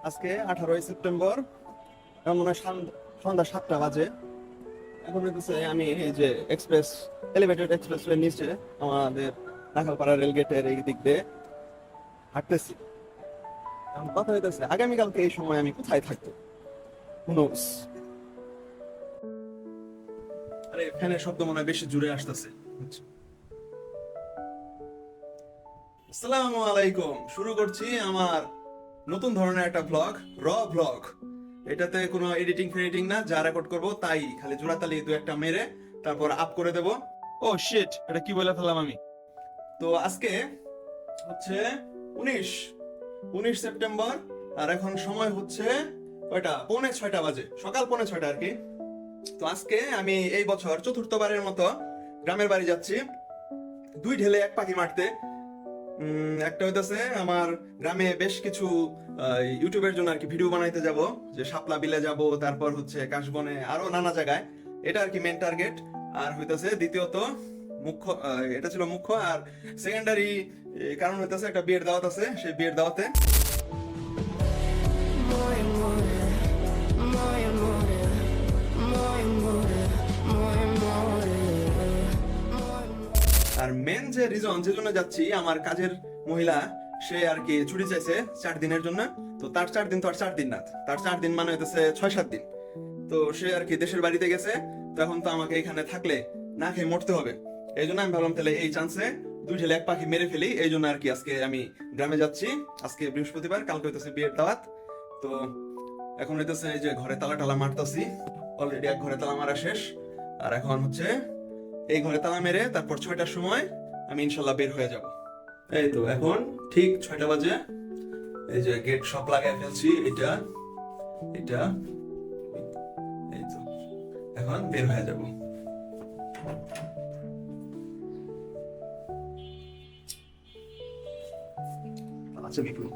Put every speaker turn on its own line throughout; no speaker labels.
আজকে 18 সেপ্টেম্বর, এখন মনে হয় সন্ধ্যা 7টা বাজে। এখন হইতেছে আমি এই যে এলিভেটেড এক্সপ্রেসওয়ের নিচে আমাদের নাখালপাড়া রেল গেটের এই দিক দিয়ে হাঁটতেছি। এখন কথা হইতেছে আগামীকালকে এই সময় আমি কোথায় থাকবো। Who knows? আরে ফ্যানের শব্দ মনে হয় বেশি জুড়ে আসতেছে। আসসালামু আলাইকুম, শুরু করছি আমার নতুন ধরনের একটা ব্লগ, ব্লগ। এটাতে কোনো এডিটিং ফেডিটিং না, যা রেকর্ড করব তাই খালি জোড়াতালি দু একটা মেরে তারপর আপ করে দেব। ও শিট, এটা কি বলে ফেললাম আমি। তো আজকে হচ্ছে 19 সেপ্টেম্বর, আর এখন সময় হচ্ছে ওইটা 5:45 বাজে, সকাল 5:45 আর কি। তো আজকে আমি এই বছর চতুর্থবারের মতো গ্রামের বাড়ি যাচ্ছি, দুই ঢেলে এক পাখি মারতে। একটা হইতাছে আমার গ্রামে বেশ কিছু ইউটিউবের জন্য আর কি ভিডিও বানাইতে যাব, যে শাপলা বিলে যাব, তারপর হচ্ছে কাশবনে, আরো নানা জায়গায়। এটা আর কি মেন টার্গেট। আর হইতাছে দ্বিতীয়ত মুখ্য, এটা ছিল মুখ্য। আর সেকেন্ডারি কারণ হইতাছে একটা বিয়ের দাওয়াত আছে, সেই বিয়ের দাওয়াতে। আর মেন যে রিজন যে জন্য যাচ্ছি, আমার কাজের মহিলা সে আর কি ছুটি চাইছে 4 দিনের জন্য। তো তার 4 দিন তো আর 4 দিন না, তার 4 দিন মানে হইতেছে 6-7 দিন। তো সে আর কি দেশের বাড়িতে গেছে, তো এখন তো আমাকে এখানে থাকলে না খেয়ে মরতে হবে। এই জন্য আমি ভাবলাম তাহলে এই চান্সে দুই ঢেলে এক পাখি মেরে ফেলি। এই জন্য আর কি আজকে আমি গ্রামে যাচ্ছি। আজকে বৃহস্পতিবার, কালকে হইতেছে বিয়ের দাওয়াত। তো এখন হইতেছে এই যে ঘরে তালা টালা মারতাছি, অলরেডি এক ঘরে তালা মারা শেষ। আর এখন হচ্ছে এই ঘরে তালা মেরে তারপর 6টার সময় আমি ইনশাল্লাহ বের হয়ে যাব। এই তো এখন ঠিক 6টা বাজে, এই যে গেট সব লাগাই ফেলছি, এটা এটা এই তো এখন বের হয়ে যাব। আচ্ছা বিপুল,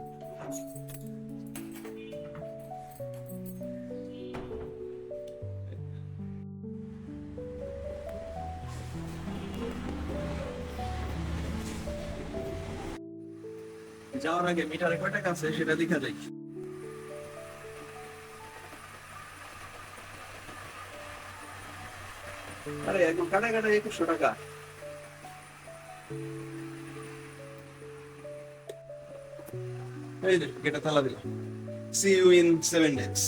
যাওয়ার আগে মিটারে কয় টাকা আছে সেটা দেখা যাই। আরে একদম কাটা কাটা 2100 টাকা। এই যে গেটে তালা দিলাম। See you in 7 days.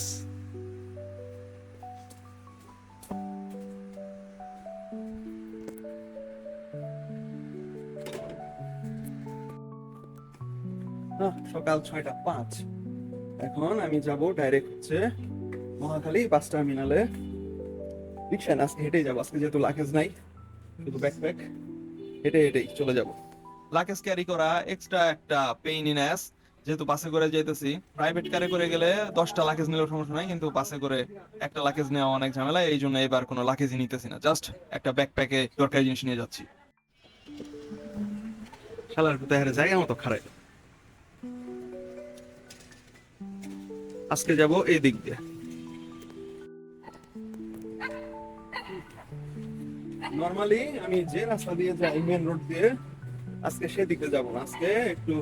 সকাল 6:05। এখন আমি যাব ডাইরেক্ট হচ্ছে মহাখালী বাস টার্মিনালে। রিক্সা না, আজকে হেঁটেই যাবো। আজকে যেহেতু লাগেজ নাই, শুধু ব্যাকপ্যাক, হেঁটেই চলে যাব। লাগেজ ক্যারি করা এক্সট্রা একটা পেইন ইন অ্যাস, যেহেতু বাসে করে যাইতেছি। প্রাইভেট কারে করে গেলে 10টা লাগেজ নিলেও সমস্যা নাই, কিন্তু বাসে করে একটা লাগেজ নেওয়া অনেক ঝামেলা। এই জন্য এবার কোনো লাগেজই নিতেছি না, জাস্ট একটা ব্যাকপ্যাকে দরকারি জিনিস নিয়ে যাচ্ছি। শালার ভিতরে জায়গা মতো খারাপ। আজকে যাব এই দিক দিয়ে। নরমালি আমি যে রাস্তা দিয়ে যাই মেন রোড দিয়ে, আজকে সেদিকে যাব না। আজকে একটু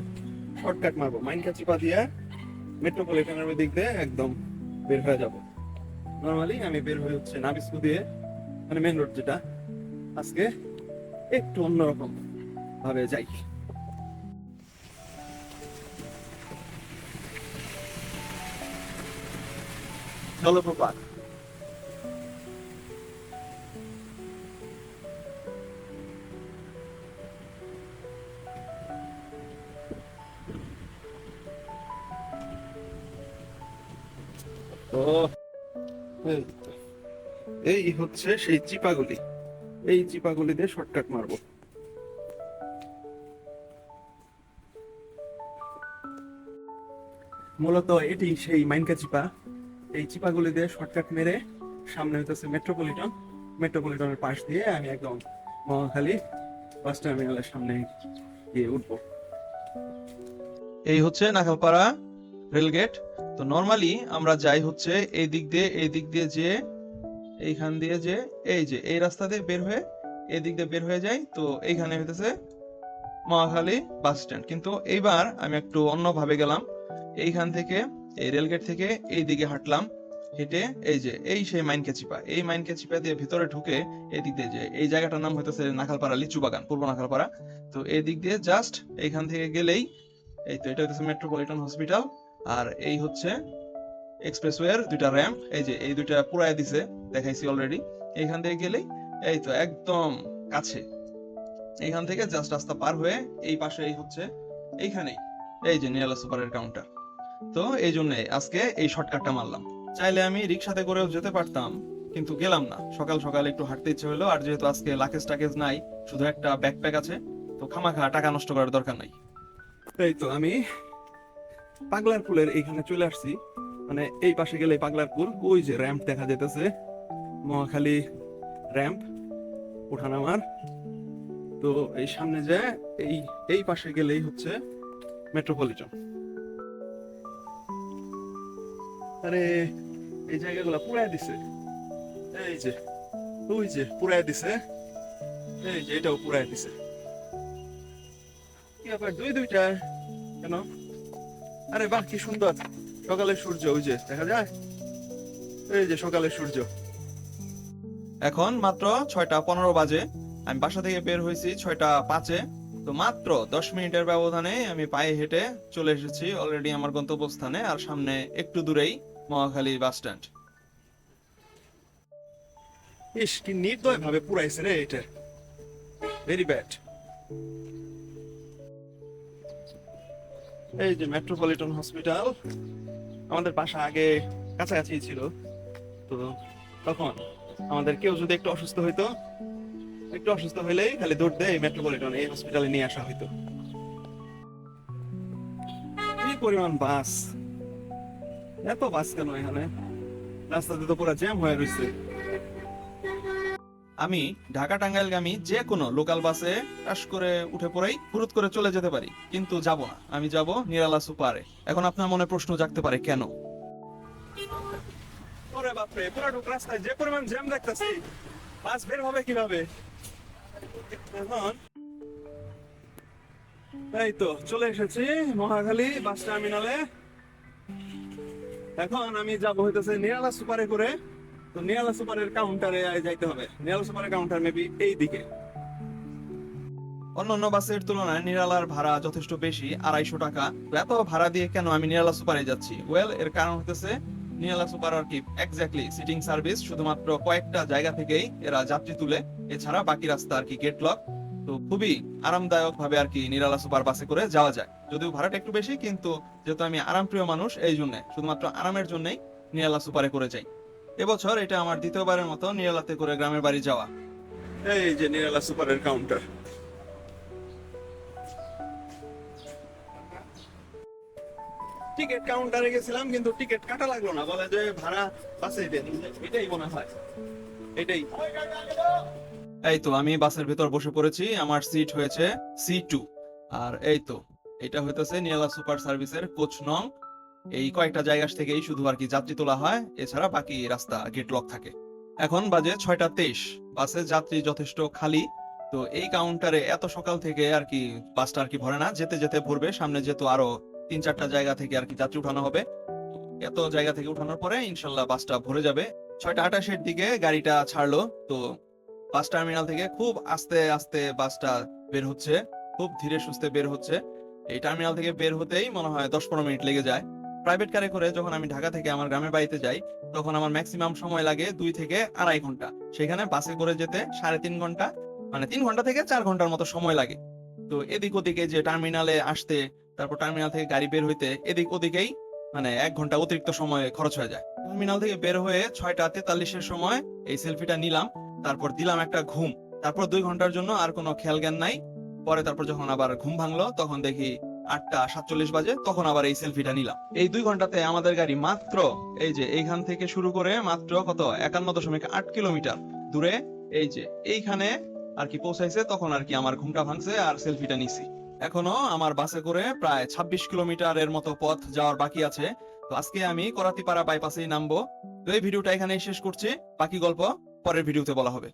শর্টকাট মারবো, মাইনকাচিপা দিয়ে মেট্রোপলিটনের ওই দিক দিয়ে একদম বের হয়ে যাব। নরমালি আমি বের হয়ে হচ্ছে নাবিস্কু দিয়ে, মানে মেন রোড যেটা। আজকে একটু অন্যরকম ভাবে যাই। জলপ্রপাত, তো এই এই হচ্ছে সেই চিপাগুলি। এই চিপাগুলি দিয়ে শর্টকাট মারবো। মূলত এটি সেই মাইনকা চিপা। এই চিপাগুলি দিয়ে শর্টকাট মেরে সামনে হইতেছে মেট্রোপলিটন। মেট্রোপলিটনের পাশ দিয়ে আমি একদম মহাখালী বাস টার্মিনালের সামনে গিয়ে উঠবো। এই হচ্ছে নাখালপাড়া রেলগেট। তো নরমালি আমরা যাই হচ্ছে এই দিক দিয়ে যে এইখান দিয়ে যে এই যে এই রাস্তা দিয়ে বের হয়ে এই দিক দিয়ে বের হয়ে যাই। তো এইখানে হইতেছে মহাখালী বাস স্ট্যান্ড। কিন্তু এইবার আমি একটু অন্যভাবে গেলাম। এইখান থেকে
এই রেলগেট থেকে এই দিকে হাঁটলাম, হেঁটে এই যে এই সেই মাইনকাচিপা, এই মাইনকাচিপা দিয়ে ভিতরে ঢুকে এদিক দিয়ে যে এই জায়গাটার নাম হইতেছে নাখালপাড়া লিচু বাগান, পূর্ব নাখালপাড়া। তো এই দিক দিয়ে জাস্ট এইখান থেকে গেলেই এই তো এটা হচ্ছে মেট্রোপলিটন হসপিটাল। আর এই হচ্ছে এক্সপ্রেসওয়ের দুইটা র্যাম্প, এই যে এই দুইটা পুরাই দিছে, দেখাইছি অলরেডি। এইখান থেকে গেলেই এই তো একদম কাছে, এইখান থেকে জাস্ট রাস্তা পার হয়ে এই পাশে এই হচ্ছে এইখানেই এই যে নিরালা সুপারের কাউন্টার। তো এই জন্য আজকে এই শর্টকাটটা মারলাম। চাইলে আমি রিক্সাতে করেও যেতে পারতাম, কিন্তু গেলাম না। সকাল সকাল একটু হাঁটতে ইচ্ছে হলো, আর যেহেতু আজকে লাকেজ টাকেজ নাই, শুধু একটা ব্যাকপ্যাক আছে, তো খামাখা টাকা নষ্ট করার দরকার নাই।
এই তো আমি পাগলার পুলের এইখানে চলে আসছি। মানে এই পাশে গেলে পাগলার পুল, ওই যে র্যাম্প দেখা যেতেছে, মহাখালী র্যাম্প ওঠানামার। তো এই সামনে যে এই এই পাশে গেলেই হচ্ছে মেট্রোপলিটন। আরে এই জায়গাগুলো পুরাই দিছে, এই যে ওই যে পুরাই দিছে, এই যে এটাও পুরাই দিছে। কি ব্যাপার দুইটা কেন? আরে বাহ কি সুন্দর সকালের সূর্য, ওই যে দেখা যায়, এই যে সকালের সূর্য।
এখন মাত্র 6:15 বাজে, আমি বাসা থেকে বের হয়েছি 6:05-এ। তো মাত্র 10 মিনিটের ব্যবধানে আমি পায়ে হেঁটে চলে এসেছি অলরেডি আমার গন্তব্যস্থানে। আর সামনে একটু দূরেই মহাখালী বাস স্ট্যান্ড।
ইস কি নির্দয় ভাবে পুরাইছে রে, এটা ভেরি ব্যাড। এই যে মেট্রোপলিটন হসপিটাল, আমাদের বাসা আগে কাছাকাছি ছিল। তো তখন আমাদের কেউ যদি একটু অসুস্থ হইতো, একটু অসুস্থ হইলেই খালি দৌড় দিয়ে মেট্রোপলিটন এই হসপিটালে নিয়ে আসা হইতো। কি পরিমাণ বাস, এত বাস কেন এখানে? রাস্তাতে তো পুরো জ্যাম হয়ে রয়েছে।
আমি ঢাকা টাঙ্গাইলগামী যে কোনো লোকাল বাসে টাস করে উঠে পড়েই ফুরুত করে চলে যেতে পারি, কিন্তু যাব না, আমি যাব নিরালা সুপারে। এখন আপনার মনে প্রশ্ন জাগতে পারে কেন?
ওরে বাপরে, পুরো রাস্তায় যে পরিমাণ জ্যাম দেখতেছি, বাস বের হবে কিভাবে এখন? এই তো চলে এসেছি মহাখালী বাস টার্মিনালে। এখন আমি যাবো হইতেছে নিরালা সুপারে করে। তো নিরালা সুপারের কাউন্টারে যাইতে হবে। নিরালা সুপারের কাউন্টার মেবি এই দিকে।
অন্যান্য বাসের তুলনায় নিরালার ভাড়া যথেষ্ট বেশি, 250 টাকা। তো এত ভাড়া দিয়ে কেন আমি নিরালা সুপারে যাচ্ছি? ওয়েল, এর কারণ হতেছে নিরালা সুপার আর কি এক্স্যাক্টলি সিটিং সার্ভিস, শুধুমাত্র কয়েকটা জায়গা থেকেই এরা যাত্রী তুলে, এছাড়া বাকি রাস্তা আর কি গেট লক। তো খুবই আরামদায়ক ভাবে আর কি নিরালা সুপার বাসে করে যাওয়া যায়। যদিও ভাড়াটা একটু বেশি, কিন্তু যেহেতু আমি আরামপ্রিয় মানুষ, এই জন্য শুধুমাত্র আরামের জন্যই নিরালা সুপারে করে যাই। এবছর এটা আমার দ্বিতীয়বারের মতো নিরালাতে করে গ্রামের বাড়ি যাওয়া।
এই যে নিরালা সুপারের কাউন্টার। টিকিট কাউন্টারে গেছিলাম, কিন্তু টিকিট কাটা লাগলো না, বলে যে ভাড়া বাসে দেন। এটাই মনে হয়, এটাই।
এই তো আমি বাসের ভেতর বসে পড়েছি, আমার সিট হয়েছে C2। আর এই তো এটা হইতেছে নিরালা সুপার সার্ভিসের কোচ নং। এই কয়েকটা জায়গা থেকেই শুধু আর কি যাত্রী তোলা হয়, এছাড়া বাকি রাস্তা গেট লক থাকে। এখন বাজে 6:23, বাসে যাত্রী যথেষ্ট খালি। তো এই কাউন্টারে এত সকাল থেকে আর কি বাসটা আর কি ভরে না, যেতে যেতে ভরবে। সামনে যেহেতু আরো 3-4টা জায়গা থেকে আর কি যাত্রী উঠানো হবে, এত জায়গা থেকে উঠানোর পরে ইনশাল্লাহ বাসটা ভরে যাবে। 6:28-এর দিকে গাড়িটা ছাড়লো। তো বাস টার্মিনাল থেকে খুব আস্তে আস্তে বাসটা বের হচ্ছে, খুব ধীরে সুস্থে বের হচ্ছে। এই টার্মিনাল থেকে বের হতেই মনে হয় 10-15 মিনিট লেগে যায়। প্রাইভেট কারে করে যখন আমি ঢাকা থেকে আমার গ্রামের বাড়িতে যাই, তখন আমার ম্যাক্সিমাম সময় লাগে 2 থেকে 2.5 ঘন্টা। সেখানে বাসে করে যেতে 3.5 ঘন্টা, মানে 3 ঘন্টা থেকে 4 ঘন্টার মতো সময় লাগে। তো এদিক ওদিকে যে টার্মিনালে আসতে, তারপর টার্মিনাল থেকে গাড়ি বের হইতে, এদিক ওদিকেই মানে 1 ঘন্টা অতিরিক্ত সময় খরচ হয়ে যায়। টার্মিনাল থেকে বের হয়ে 6:43-এর সময় এই সেলফিটা নিলাম, তারপর দিলাম একটা ঘুম। তারপর 2 ঘন্টার জন্য আর কোনো খেয়াল জ্ঞান নাই। পরে তারপর যখন আবার ঘুম ভাঙলো, তখন দেখি 8:47 বাজে, তখন আবার এই সেলফিটা নিলাম। এই 2 ঘন্টাতে আমাদের গাড়ি মাত্র এই যে এইখান থেকে শুরু করে মাত্র কত 51.8 কিলোমিটার দূরে এই যে এইখানে আর কি পৌঁছাইছে। তখন আর কি আমার ঘুমটা ভাঙছে আর সেলফিটা নিছি। এখনো আমার বাসে করে প্রায় 26 কিলোমিটারের মতো পথ যাওয়ার বাকি আছে। তো আজকে আমি করাতিপাড়া বাইপাসেই নামবো। তো এই ভিডিওটা এখানেই শেষ করছি, বাকি গল্প পরের ভিডিওতে বলা হবে।